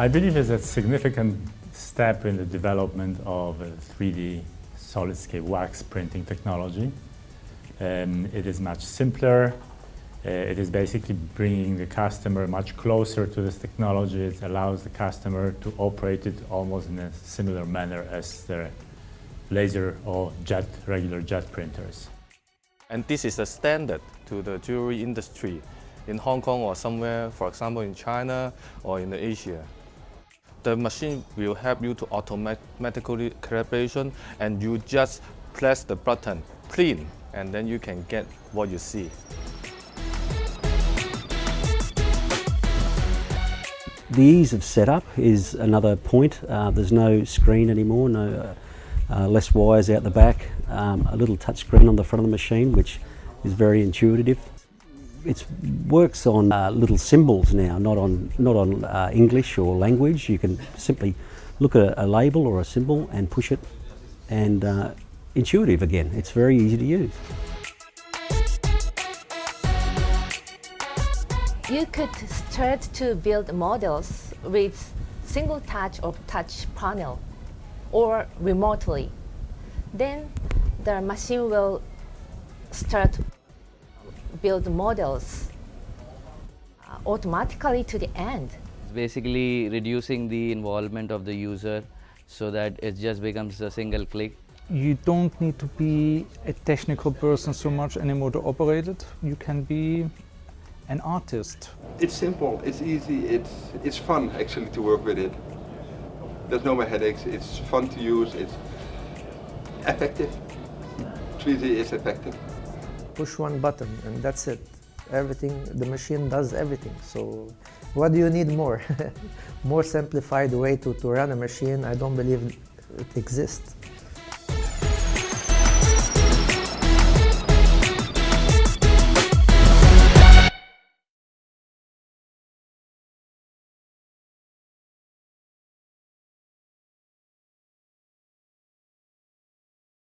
I believe it's a significant step in the development of 3D Solidscape wax printing technology. It is much simpler. It is basically bringing the customer much closer to this technology. It allows the customer to operate it almost in a similar manner as their laser or regular jet printers. And this is a standard to the jewelry industry in Hong Kong or somewhere, for example, in China or in Asia. The machine will help you to automatically calibration, and you just press the button, print, and then you can get what you see. The ease of setup is another point. There's no screen anymore, less wires out the back, a little touch screen on the front of the machine, which is very intuitive. It works on little symbols now, not on English or language. You can simply look at a label or a symbol and push it, and intuitive again. It's very easy to use. You could start to build models with single touch or touch panel or remotely. Then the machine will start build models automatically to the end. It's basically reducing the involvement of the user so that it just becomes a single click. You don't need to be a technical person so much anymore to operate it. You can be an artist. It's simple, it's easy, it's fun actually to work with it. There's no more headaches, it's fun to use, it's effective. 3D is effective. Push one button and that's it. Everything, the machine does everything. So what do you need more? More simplified way to run a machine, I don't believe it exists.